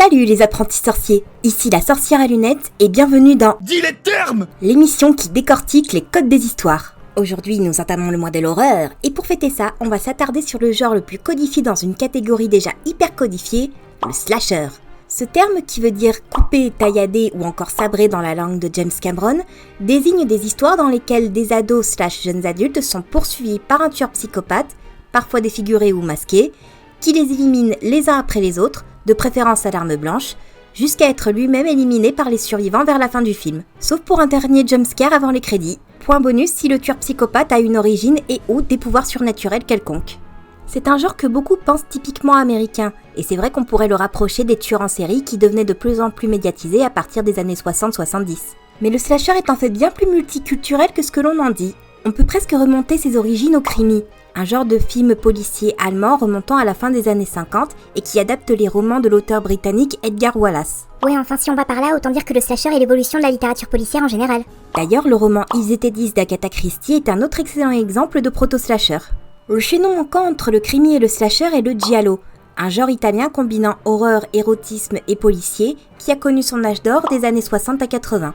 Salut les apprentis sorciers, ici la sorcière à lunettes et bienvenue dans Dis les termes, l'émission qui décortique les codes des histoires. Aujourd'hui nous entamons le mois de l'horreur et pour fêter ça, on va s'attarder sur le genre le plus codifié dans une catégorie déjà hyper codifiée, le slasher. Ce terme, qui veut dire couper, taillader ou encore sabrer dans la langue de James Cameron, désigne des histoires dans lesquelles des ados / jeunes adultes sont poursuivis par un tueur psychopathe, parfois défiguré ou masqué, qui les élimine les uns après les autres, de préférence à l'arme blanche, jusqu'à être lui-même éliminé par les survivants vers la fin du film. Sauf pour un dernier jumpscare avant les crédits. Point bonus si le tueur psychopathe a une origine et ou des pouvoirs surnaturels quelconques. C'est un genre que beaucoup pensent typiquement américain, et c'est vrai qu'on pourrait le rapprocher des tueurs en série qui devenaient de plus en plus médiatisés à partir des années 60-70. Mais le slasher est en fait bien plus multiculturel que ce que l'on en dit. On peut presque remonter ses origines au krimi, un genre de film policier allemand remontant à la fin des années 50 et qui adapte les romans de l'auteur britannique Edgar Wallace. Ouais, enfin si on va par là, autant dire que le slasher est l'évolution de la littérature policière en général. D'ailleurs, le roman Ils étaient 10 d'Agatha Christie est un autre excellent exemple de proto-slasher. Le chaînon manquant entre le krimi et le slasher est le giallo, un genre italien combinant horreur, érotisme et policier qui a connu son âge d'or des années 60 à 80.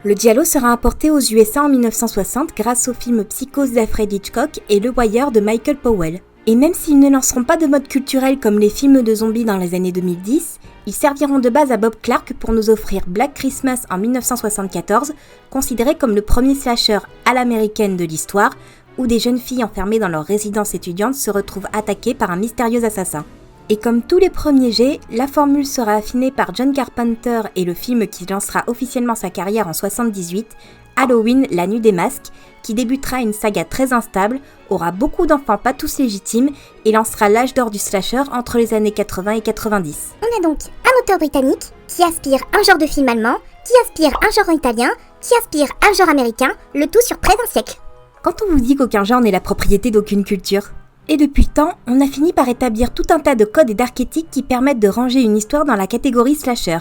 Le giallo sera importé aux USA en 1960 grâce au film Psychose d'Alfred Hitchcock et Le Voyeur de Michael Powell. Et même s'ils ne lanceront pas de mode culturel comme les films de zombies dans les années 2010, ils serviront de base à Bob Clark pour nous offrir Black Christmas en 1974, considéré comme le premier slasher à l'américaine de l'histoire, où des jeunes filles enfermées dans leur résidence étudiante se retrouvent attaquées par un mystérieux assassin. Et comme tous les premiers jets, la formule sera affinée par John Carpenter et le film qui lancera officiellement sa carrière en 78, Halloween, la nuit des masques, qui débutera une saga très instable, aura beaucoup d'enfants pas tous légitimes et lancera l'âge d'or du slasher entre les années 80 et 90. On a donc un auteur britannique qui aspire un genre de film allemand, qui aspire un genre italien, qui aspire un genre américain, le tout sur près d'un siècle. Quand on vous dit qu'aucun genre n'est la propriété d'aucune culture, et depuis le temps, on a fini par établir tout un tas de codes et d'archétypes qui permettent de ranger une histoire dans la catégorie slasher.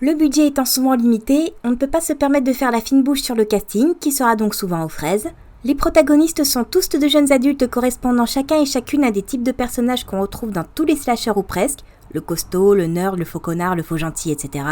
Le budget étant souvent limité, on ne peut pas se permettre de faire la fine bouche sur le casting, qui sera donc souvent aux fraises. Les protagonistes sont tous de jeunes adultes correspondant chacun et chacune à des types de personnages qu'on retrouve dans tous les slashers ou presque, le costaud, le nerd, le faux connard, le faux gentil, etc.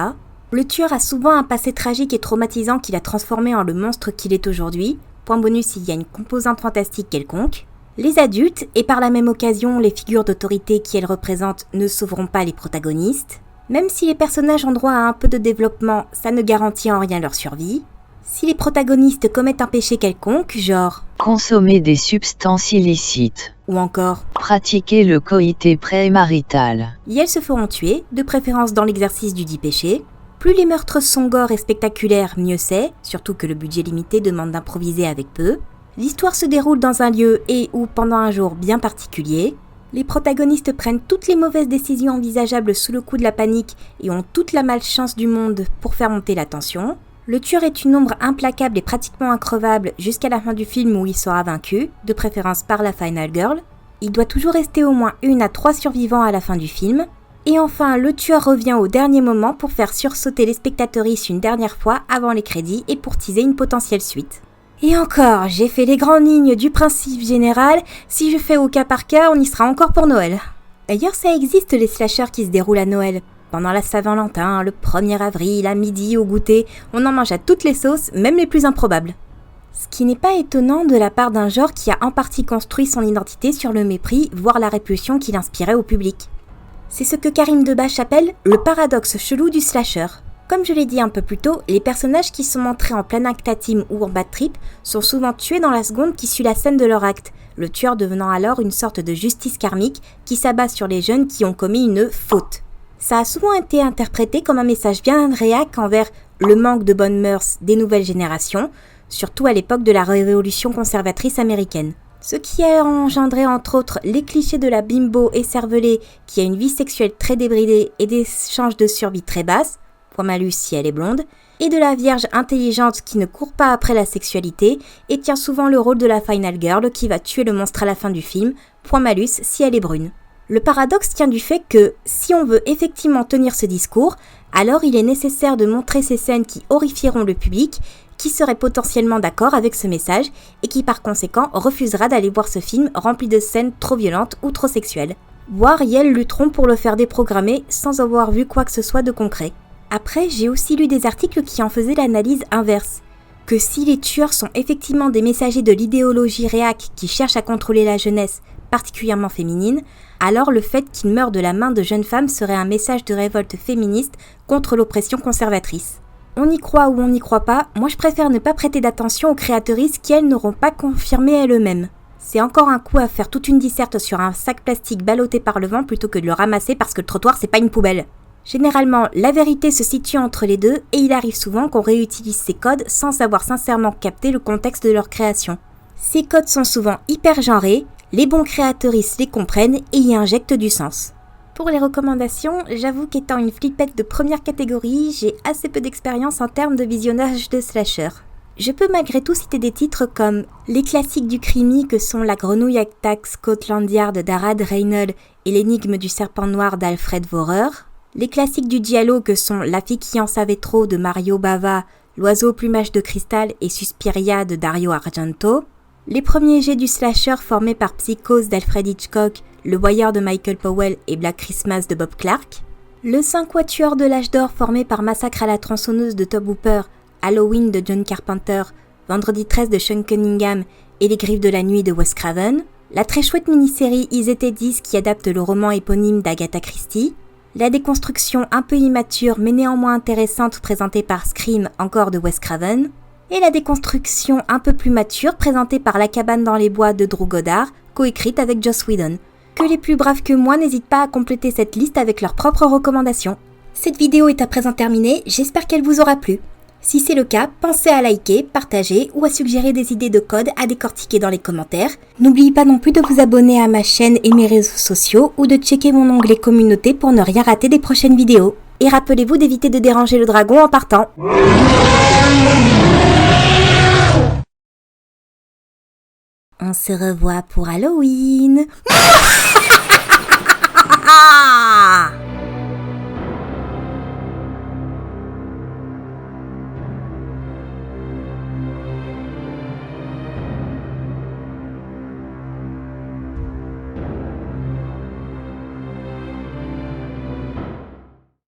Le tueur a souvent un passé tragique et traumatisant qui l'a transformé en le monstre qu'il est aujourd'hui. Point bonus s'il y a une composante fantastique quelconque. Les adultes, et par la même occasion les figures d'autorité qui elles représentent, ne sauveront pas les protagonistes. Même si les personnages ont droit à un peu de développement, ça ne garantit en rien leur survie. Si les protagonistes commettent un péché quelconque, genre consommer des substances illicites, ou encore pratiquer le coït prémarital, et elles se feront tuer, de préférence dans l'exercice du dit péché. Plus les meurtres sont gore et spectaculaires, mieux c'est, surtout que le budget limité demande d'improviser avec peu. L'histoire se déroule dans un lieu et ou pendant un jour bien particulier. Les protagonistes prennent toutes les mauvaises décisions envisageables sous le coup de la panique et ont toute la malchance du monde pour faire monter la tension. Le tueur est une ombre implacable et pratiquement increvable jusqu'à la fin du film où il sera vaincu, de préférence par la Final Girl. Il doit toujours rester au moins 1 à 3 survivants à la fin du film. Et enfin, le tueur revient au dernier moment pour faire sursauter les spectateuristes une dernière fois avant les crédits et pour teaser une potentielle suite. Et encore, j'ai fait les grandes lignes du principe général, si je fais au cas par cas, on y sera encore pour Noël. D'ailleurs, ça existe les slashers qui se déroulent à Noël. Pendant la Saint-Valentin, le 1er avril, à midi, au goûter, on en mange à toutes les sauces, même les plus improbables. Ce qui n'est pas étonnant de la part d'un genre qui a en partie construit son identité sur le mépris, voire la répulsion qu'il inspirait au public. C'est ce que Karim Debache appelle le paradoxe chelou du slasher. Comme je l'ai dit un peu plus tôt, les personnages qui sont montrés en plein acte intime ou en bad trip sont souvent tués dans la seconde qui suit la scène de leur acte, le tueur devenant alors une sorte de justice karmique qui s'abat sur les jeunes qui ont commis une faute. Ça a souvent été interprété comme un message bien réac envers le manque de bonnes mœurs des nouvelles générations, surtout à l'époque de la révolution conservatrice américaine. Ce qui a engendré entre autres les clichés de la bimbo écervelée qui a une vie sexuelle très débridée et des chances de survie très basses, point malus si elle est blonde, et de la vierge intelligente qui ne court pas après la sexualité et tient souvent le rôle de la final girl qui va tuer le monstre à la fin du film, point malus si elle est brune. Le paradoxe tient du fait que, si on veut effectivement tenir ce discours, alors il est nécessaire de montrer ces scènes qui horrifieront le public, qui serait potentiellement d'accord avec ce message et qui par conséquent refusera d'aller voir ce film rempli de scènes trop violentes ou trop sexuelles. voire elles lutteront pour le faire déprogrammer sans avoir vu quoi que ce soit de concret. Après, j'ai aussi lu des articles qui en faisaient l'analyse inverse, que si les tueurs sont effectivement des messagers de l'idéologie réac qui cherchent à contrôler la jeunesse, particulièrement féminine, alors le fait qu'ils meurent de la main de jeunes femmes serait un message de révolte féministe contre l'oppression conservatrice. On y croit ou on n'y croit pas, moi je préfère ne pas prêter d'attention aux créatrices qui elles n'auront pas confirmé elles-mêmes. C'est encore un coup à faire toute une disserte sur un sac plastique ballotté par le vent plutôt que de le ramasser parce que le trottoir c'est pas une poubelle. Généralement, la vérité se situe entre les deux et il arrive souvent qu'on réutilise ces codes sans avoir sincèrement capté le contexte de leur création. Ces codes sont souvent hyper genrés, les bons créatrices les comprennent et y injectent du sens. Pour les recommandations, j'avoue qu'étant une flippette de première catégorie, j'ai assez peu d'expérience en termes de visionnage de slasher. Je peux malgré tout citer des titres comme les classiques du crimi que sont La grenouille attaque Scotland Yard d'Arad Reynolds et L'énigme du serpent noir d'Alfred Vorer, les classiques du giallo que sont La fille qui en savait trop de Mario Bava, L'oiseau au plumage de cristal et Suspiria de Dario Argento, les premiers jets du slasher formés par Psychose d'Alfred Hitchcock, Le voyeur de Michael Powell et Black Christmas de Bob Clark, le 5 quatuors de l'âge d'or formé par Massacre à la tronçonneuse de Tobe Hooper, Halloween de John Carpenter, Vendredi 13 de Sean Cunningham et Les griffes de la nuit de Wes Craven, la très chouette mini-série Is It 10 qui adapte le roman éponyme d'Agatha Christie, la déconstruction un peu immature mais néanmoins intéressante présentée par Scream encore de Wes Craven, et la déconstruction un peu plus mature présentée par La cabane dans les bois de Drew Goddard, coécrite avec Joss Whedon. Que les plus braves que moi n'hésitent pas à compléter cette liste avec leurs propres recommandations. Cette vidéo est à présent terminée, j'espère qu'elle vous aura plu. Si c'est le cas, pensez à liker, partager ou à suggérer des idées de code à décortiquer dans les commentaires. N'oubliez pas non plus de vous abonner à ma chaîne et mes réseaux sociaux ou de checker mon onglet communauté pour ne rien rater des prochaines vidéos. Et rappelez-vous d'éviter de déranger le dragon en partant. On se revoit pour Halloween.